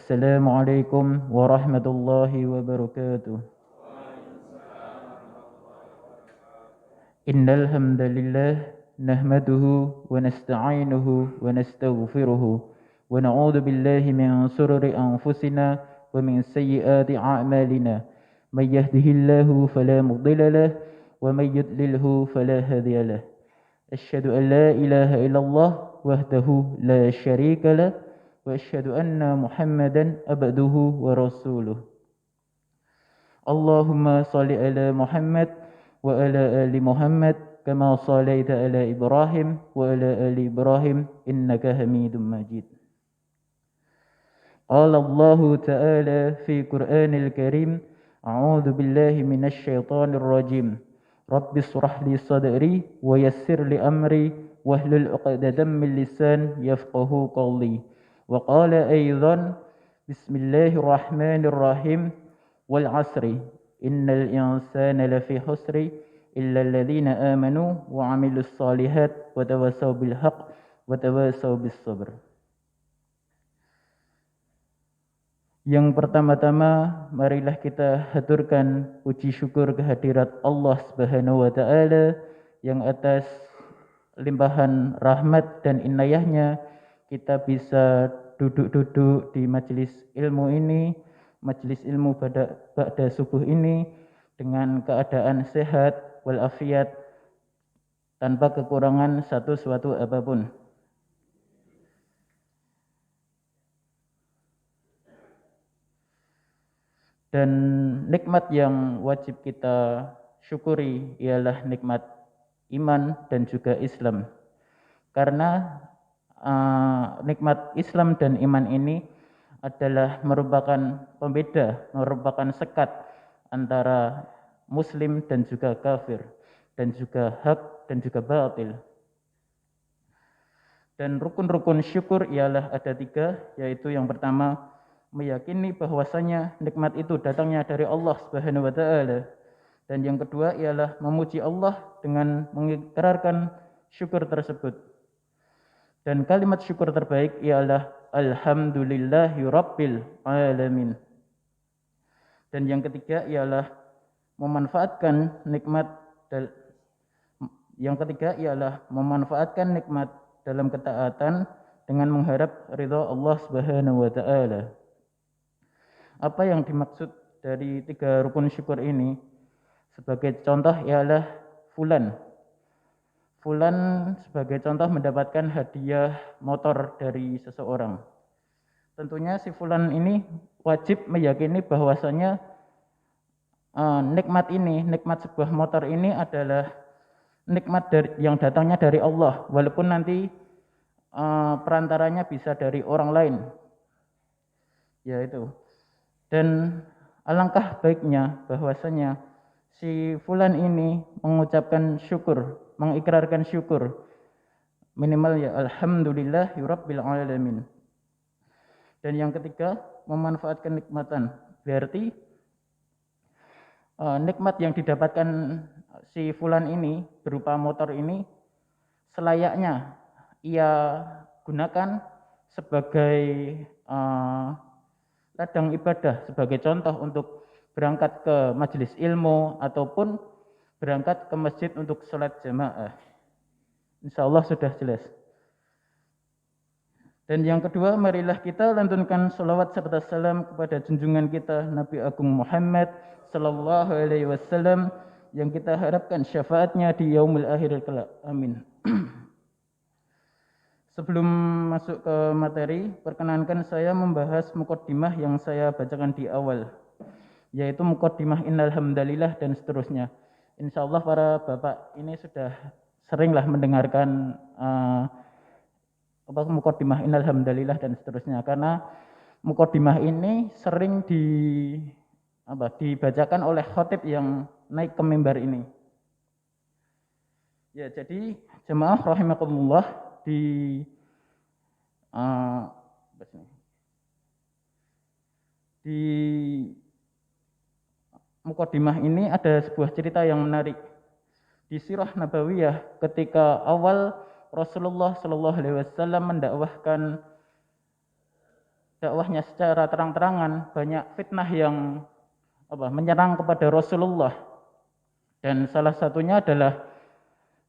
السلام عليكم ورحمة الله وبركاته. إن الحمد لله نحمده ونستعينه ونستغفره ونعوذ بالله من شرور أنفسنا ومن سيئات أعمالنا. من يهده الله فلا مضل له ومن يضلله فلا هادي له. أشهد أن لا إله إلا الله وحده لا شريك له وأشهد أن محمدا عبده ورسوله. اللهم صل على محمد وعلى آل محمد كما صليت على إبراهيم وعلى آل إبراهيم إنك حميد مجيد. قال الله تعالى في القرآن الكريم: أعوذ بالله من الشيطان الرجيم. رب اشرح لي صدري ويسر لي أمري واحلل عقدة من لساني يفقهوا قولي. وقال أيضا: بسم الله الرحمن الرحيم والعصر إن الإنسان لفي خسر إلا الذين آمنوا وعملوا الصالحات وتواصوا بالحق وتواصوا بالصبر. Yang pertama-tama, marilah kita haturkan puji syukur kehadirat Allah Subhanahu wa taala yang atas limpahan rahmat dan inayahnya kita bisa duduk-duduk di majelis ilmu ini, majelis ilmu pada subuh ini dengan keadaan sehat walafiat tanpa kekurangan suatu apapun. Dan nikmat yang wajib kita syukuri ialah nikmat iman dan juga Islam. Karena nikmat Islam dan iman ini adalah merupakan pembeda, merupakan sekat antara muslim dan juga kafir, dan juga hak dan juga batil. Dan rukun-rukun syukur ialah ada 3, yaitu yang pertama, meyakini bahwasanya nikmat itu datangnya dari Allah Subhanahu wa taala. Dan yang kedua ialah memuji Allah dengan mengikrarkan syukur tersebut. Dan kalimat syukur terbaik ialah alhamdulillahirabbil alamin. Dan yang ketiga ialah memanfaatkan nikmat dalam ketaatan dengan mengharap ridha Allah Subhanahu wa taala. Apa yang dimaksud dari 3 rukun syukur ini? Sebagai contoh ialah Fulan sebagai contoh mendapatkan hadiah motor dari seseorang. Tentunya si Fulan ini wajib meyakini bahwasanya nikmat sebuah motor ini adalah nikmat yang datangnya dari Allah, walaupun nanti perantaranya bisa dari orang lain. Yaitu. Dan alangkah baiknya bahwasanya si Fulan ini mengucapkan syukur, mengikrarkan syukur. Minimal ya alhamdulillahirabbil alamin. Dan yang ketiga, memanfaatkan nikmatan. Berarti nikmat yang didapatkan si Fulan ini berupa motor ini selayaknya ia gunakan sebagai ladang ibadah, sebagai contoh untuk berangkat ke majelis ilmu ataupun berangkat ke masjid untuk sholat jamaah. Insyaallah sudah jelas. Dan yang kedua, marilah kita lantunkan salawat serta salam kepada junjungan kita Nabi Agung Muhammad sallallahu alaihi wasallam yang kita harapkan syafaatnya di yaumul akhir kelak. Amin. Sebelum masuk ke materi, perkenankan saya membahas muqaddimah yang saya bacakan di awal, yaitu muqaddimah innal hamdalillah dan seterusnya. Insyaallah para bapak ini sudah seringlah mendengarkan muqaddimah innal hamdalillah dan seterusnya, karena muqaddimah ini sering dibacakan oleh khatib yang naik ke mimbar ini. Ya, jadi jemaah rahimakumullah, di muqaddimah ini ada sebuah cerita yang menarik. Di Sirah Nabawiyah, ketika awal Rasulullah sallallahu alaihi wasallam mendakwahkan dakwahnya secara terang-terangan, banyak fitnah yang menyerang kepada Rasulullah. Dan salah satunya adalah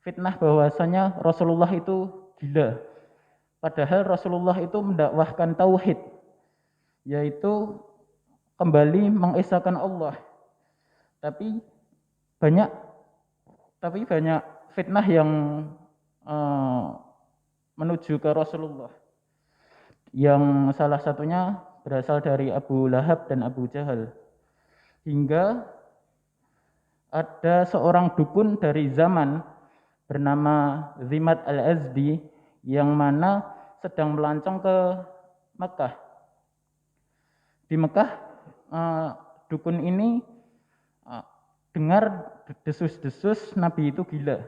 fitnah bahwasanya Rasulullah itu gila. Padahal Rasulullah itu mendakwahkan tauhid, yaitu kembali mengesahkan Allah. Tapi banyak fitnah yang menuju ke Rasulullah, yang salah satunya berasal dari Abu Lahab dan Abu Jahal. Hingga ada seorang dukun dari zaman bernama Zimat al-Azdi yang mana sedang melancong ke Mekah. Di Mekah, dukun ini dengar desus-desus Nabi itu gila.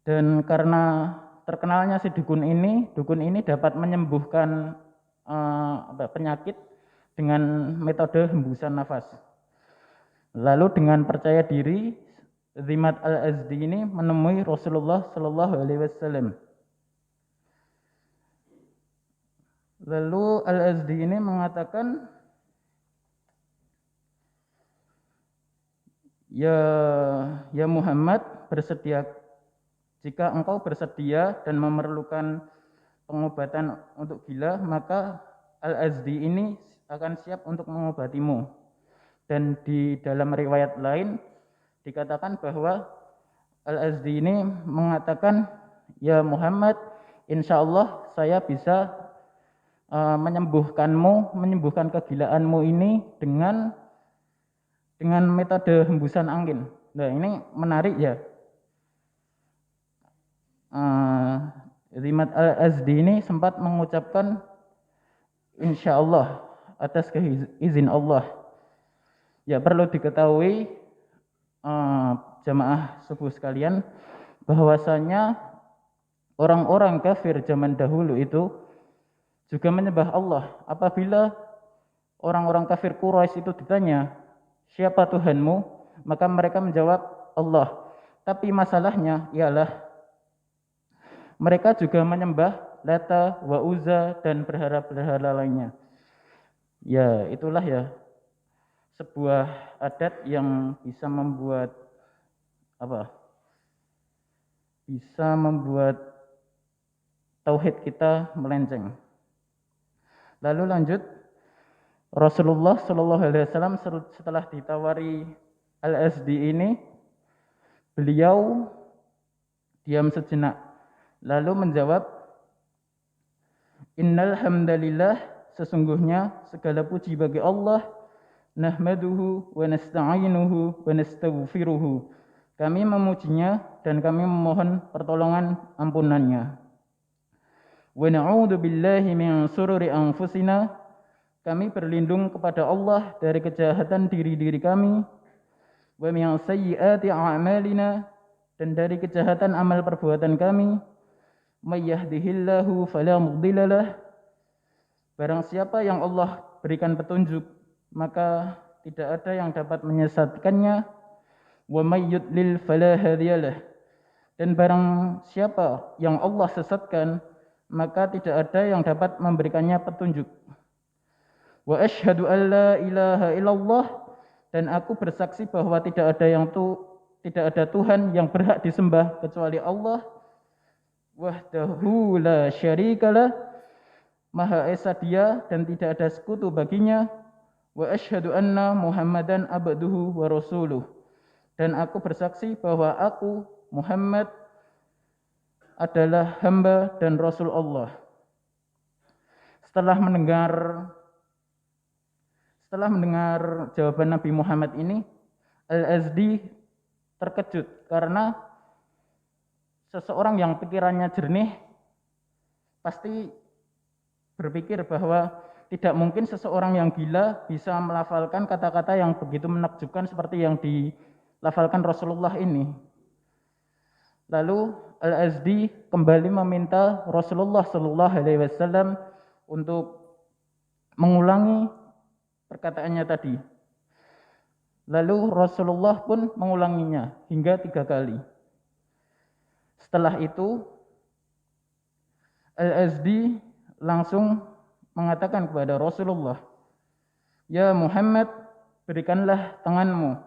Dan karena terkenalnya si dukun ini dapat menyembuhkan penyakit dengan metode hembusan nafas. Lalu dengan percaya diri, Zimat al-Azdi ini menemui Rasulullah Shallallahu Alaihi Wasallam. Lalu al-Azdi ini mengatakan, ya Muhammad, jika engkau bersedia dan memerlukan pengobatan untuk gila, maka al-Azdi ini akan siap untuk mengobatimu. Dan di dalam riwayat lain dikatakan bahwa al-Azdi ini mengatakan, ya Muhammad, insya Allah saya bisa menyembuhkan kegilaanmu ini dengan metode hembusan angin. Nah, ini menarik ya. Zimat al-Azdi ini sempat mengucapkan insya Allah atas izin Allah. Ya, perlu diketahui jamaah subuh sekalian, bahwasanya orang-orang kafir zaman dahulu itu juga menyembah Allah. Apabila orang-orang kafir Quraisy itu ditanya, siapa Tuhanmu? Maka mereka menjawab Allah. Tapi masalahnya ialah mereka juga menyembah Lata, wa Uzza, dan berhala-berhala lainnya. Ya, itulah ya sebuah adat yang bisa membuat tauhid kita melenceng. Lalu lanjut, Rasulullah Shallallahu Alaihi Wasallam setelah ditawari al-Azdi ini, beliau diam sejenak, lalu menjawab, Innal hamdalillah, sesungguhnya segala puji bagi Allah, nahmaduhu wa nasta'inuhu wa nastaghfiruhu. Kami memujinya dan kami memohon pertolongan ampunannya. Wa na'udzu billahi min sururi anfusina. Kami berlindung kepada Allah dari kejahatan diri-diri kami. Wa min sayyiati a'malina, dan dari kejahatan amal perbuatan kami. May yahdihillahu fala mudhillalah. Barang siapa yang Allah berikan petunjuk, maka tidak ada yang dapat menyesatkannya. Wa may yudlil fala hadiyalah. Dan barang siapa yang Allah sesatkan, maka tidak ada yang dapat memberikannya petunjuk. Wa asyhadu an la ilaha illallah, dan aku bersaksi bahwa tidak ada Tuhan yang berhak disembah kecuali Allah. Wahdahu la syarikalah, Maha Esa Dia dan tidak ada sekutu baginya. Wa asyhadu anna Muhammadan abduhu wa rasuluh, dan aku bersaksi bahwa aku Muhammad adalah hamba dan rasul Allah. Setelah mendengar jawaban Nabi Muhammad ini, Al-Azdi terkejut karena seseorang yang pikirannya jernih pasti berpikir bahwa tidak mungkin seseorang yang gila bisa melafalkan kata-kata yang begitu menakjubkan seperti yang dilafalkan Rasulullah ini. Lalu Al-Azdi kembali meminta Rasulullah Shallallahu Alaihi Wasallam untuk mengulangi perkataannya tadi. Lalu Rasulullah pun mengulanginya hingga 3 kali. Setelah itu Al-Azdi langsung mengatakan kepada Rasulullah, "Ya Muhammad, berikanlah tanganmu,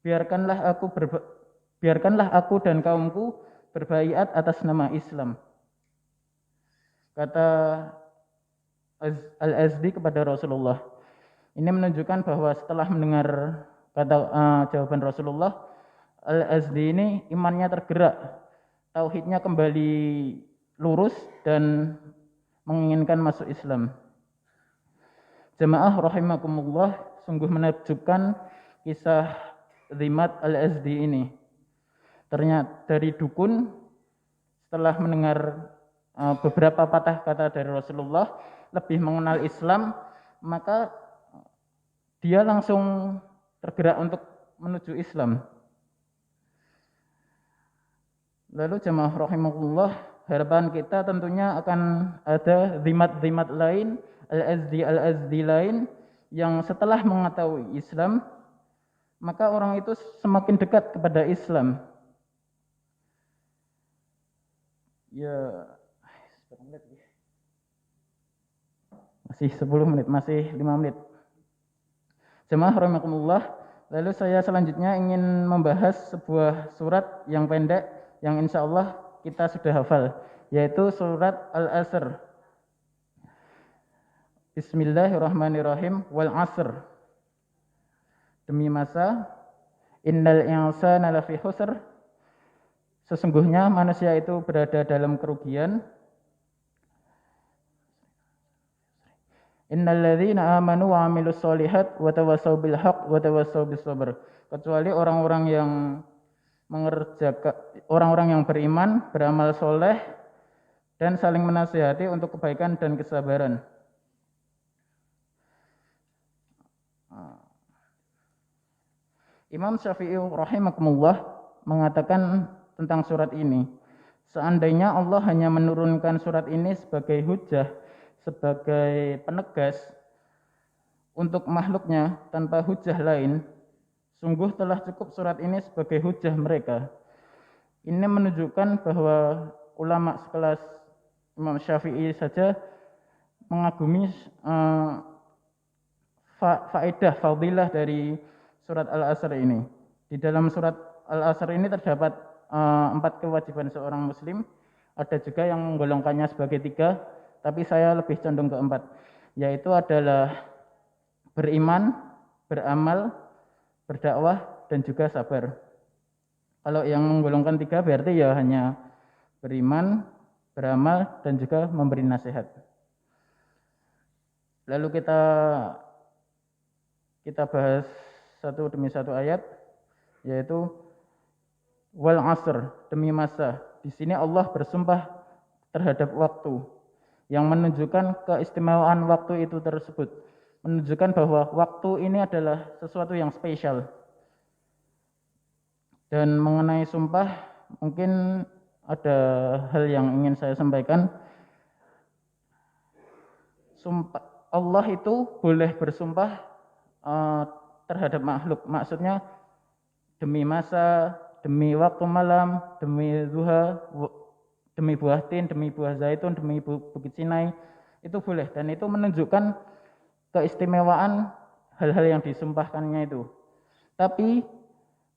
biarkanlah aku dan kaumku berbaiat atas nama Islam." Kata Al-Azdi kepada Rasulullah. Ini menunjukkan bahwa setelah mendengar jawaban Rasulullah, Al-Azdi ini imannya tergerak, tauhidnya kembali lurus dan menginginkan masuk Islam. Jamaah rahimakumullah, sungguh menakjubkan kisah Zimat Al-Azdi ini. Ternyata dari dukun, setelah mendengar beberapa patah kata dari Rasulullah, lebih mengenal Islam, maka dia langsung tergerak untuk menuju Islam. Lalu jamaah rahimakumullah, harapan kita tentunya akan ada zimat-zimat lain, Al-Azdi lain, yang setelah mengetahui Islam, maka orang itu semakin dekat kepada Islam. Ya, masih 10 menit, masih 5 menit. Jemaah rahimakumullah, lalu saya selanjutnya ingin membahas sebuah surat yang pendek yang insya Allah kita sudah hafal, yaitu surat Al-Asr. Bismillahirrahmanirrahim. Wal asr, demi masa, innal insana lafi khusr, sesungguhnya manusia itu berada dalam kerugian. Innal ladzina amanu wa 'amilus sholihat wa tawassaw bil haqq wa tawassaw bis sabr, kecuali orang-orang yang beriman, beramal soleh, dan saling menasihati untuk kebaikan dan kesabaran. Imam Syafi'i rahimakumullah mengatakan tentang surat ini, seandainya Allah hanya menurunkan surat ini sebagai hujjah, sebagai penegas untuk makhluknya tanpa hujjah lain, sungguh telah cukup surat ini sebagai hujjah mereka. Ini menunjukkan bahwa ulama sekelas Imam Syafi'i saja mengagumi faedah, fadilah dari surat Al-Asr ini. Di dalam surat Al-Asr ini terdapat 4 kewajiban seorang muslim. Ada juga yang menggolongkannya sebagai 3, tapi saya lebih condong ke 4, yaitu adalah beriman, beramal, berdakwah, dan juga sabar. Kalau yang menggolongkan 3 berarti ya hanya beriman, beramal, dan juga memberi nasihat. Lalu kita bahas satu demi satu ayat, yaitu wal asr, demi masa. Di sini Allah bersumpah terhadap waktu, yang menunjukkan keistimewaan waktu itu tersebut, menunjukkan bahwa waktu ini adalah sesuatu yang spesial. Dan mengenai sumpah, mungkin ada hal yang ingin saya sampaikan. Sumpah Allah itu boleh bersumpah terhadap makhluk, maksudnya demi masa, demi waktu malam, demi duha, demi buah tin, demi buah zaitun, demi bukit Sinai, itu boleh, dan itu menunjukkan keistimewaan hal-hal yang disumpahkannya itu. Tapi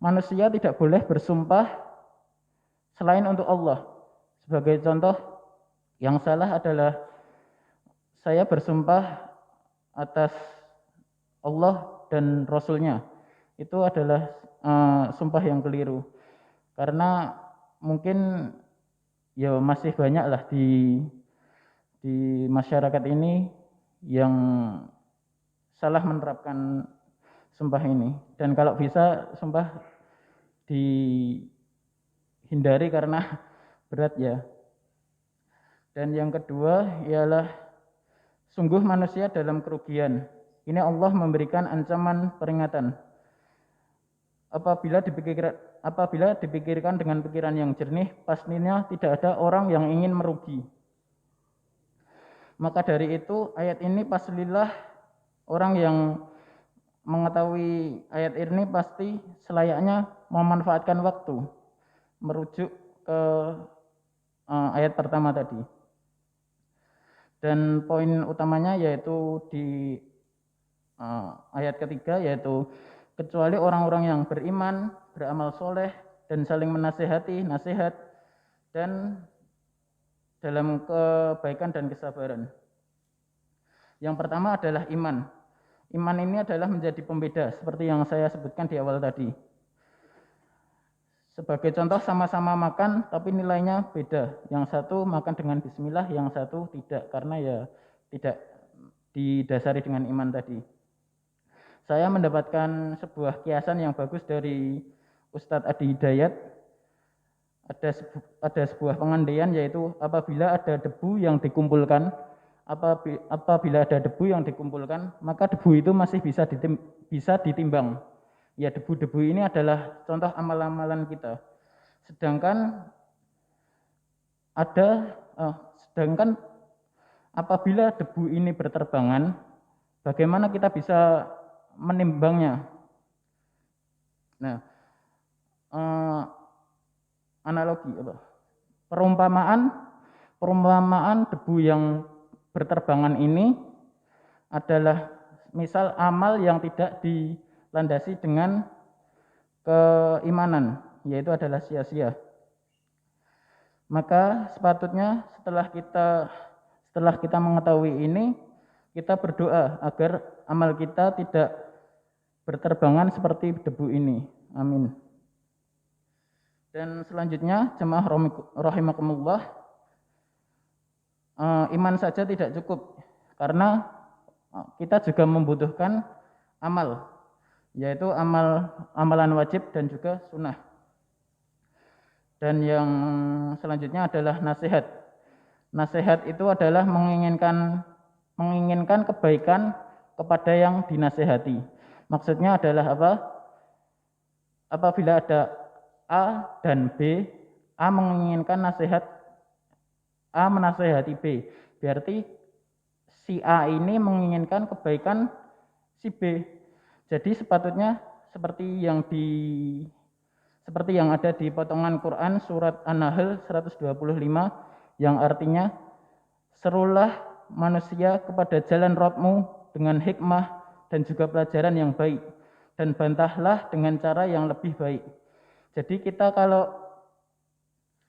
manusia tidak boleh bersumpah selain untuk Allah. Sebagai contoh, yang salah adalah saya bersumpah atas Allah dan Rasulnya. Itu adalah sumpah yang keliru. Karena mungkin ya masih banyak lah di masyarakat ini yang salah menerapkan sumpah ini. Dan kalau bisa sumpah dihindari karena berat ya. Dan yang kedua ialah sungguh manusia dalam kerugian. Ini Allah memberikan ancaman peringatan. Apabila dipikirkan dengan pikiran yang jernih, pastinya tidak ada orang yang ingin merugi. Maka dari itu ayat ini pastilah orang yang mengetahui ayat ini pasti selayaknya memanfaatkan waktu, merujuk ke ayat pertama tadi. Dan poin utamanya yaitu di ayat ketiga, yaitu kecuali orang-orang yang beriman, beramal soleh, dan saling menasehati, nasihat, dan dalam kebaikan dan kesabaran. Yang pertama adalah iman. Iman ini adalah menjadi pembeda, seperti yang saya sebutkan di awal tadi. Sebagai contoh, sama-sama makan, tapi nilainya beda. Yang satu makan dengan bismillah, yang satu tidak, karena ya tidak didasari dengan iman tadi. Saya mendapatkan sebuah kiasan yang bagus dari Ustadz Adi Hidayat. Ada sebuah pengandaian, yaitu apabila ada debu yang dikumpulkan, maka debu itu masih bisa ditimbang. Ya, debu-debu ini adalah contoh amal-amalan kita. Sedangkan apabila debu ini berterbangan, bagaimana kita bisa menimbangnya? Nah, analogi apa? Perumpamaan debu yang berterbangan ini adalah misal amal yang tidak dilandasi dengan keimanan, yaitu adalah sia-sia. Maka sepatutnya setelah kita mengetahui ini, kita berdoa agar amal kita tidak berterbangan seperti debu ini. Amin. Dan selanjutnya, jemaah rahimakumullah, iman saja tidak cukup, karena kita juga membutuhkan amal, yaitu amalan wajib dan juga sunnah. Dan yang selanjutnya adalah nasihat. Nasihat itu adalah menginginkan kebaikan kepada yang dinasihati. Maksudnya adalah apa? Apabila ada A dan B, A menginginkan A menasihati B, berarti si A ini menginginkan kebaikan si B. Jadi sepatutnya seperti yang ada di potongan Quran surat An-Nahl 125, yang artinya, serulah manusia kepada jalan Rabbmu dengan hikmah dan juga pelajaran yang baik, dan bantahlah dengan cara yang lebih baik. Jadi kita kalau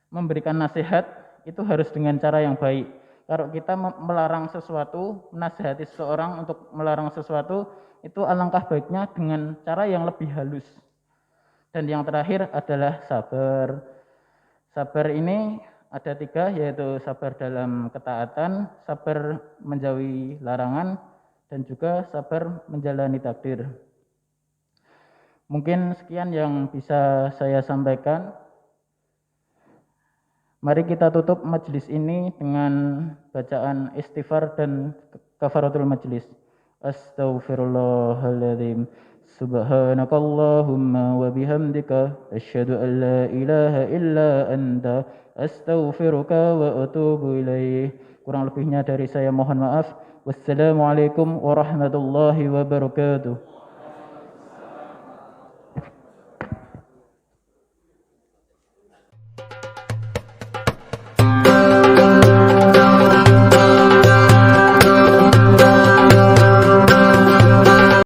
memberikan nasihat itu harus dengan cara yang baik. Kalau kita melarang sesuatu, menasihati seseorang untuk melarang sesuatu, itu alangkah baiknya dengan cara yang lebih halus. Dan yang terakhir adalah sabar. Sabar ini ada 3, yaitu sabar dalam ketaatan, sabar menjauhi larangan, dan juga sabar menjalani takdir. Mungkin sekian yang bisa saya sampaikan. Mari kita tutup majelis ini dengan bacaan istighfar dan kafaratul majelis. Astaghfirullahaladzim. Subhanakallahumma wa bihamdika asyhadu an la ilaha illa anta astaghfiruka wa atubu ilaih. Kurang lebihnya dari saya mohon maaf. Wassalamualaikum warahmatullahi wabarakatuh.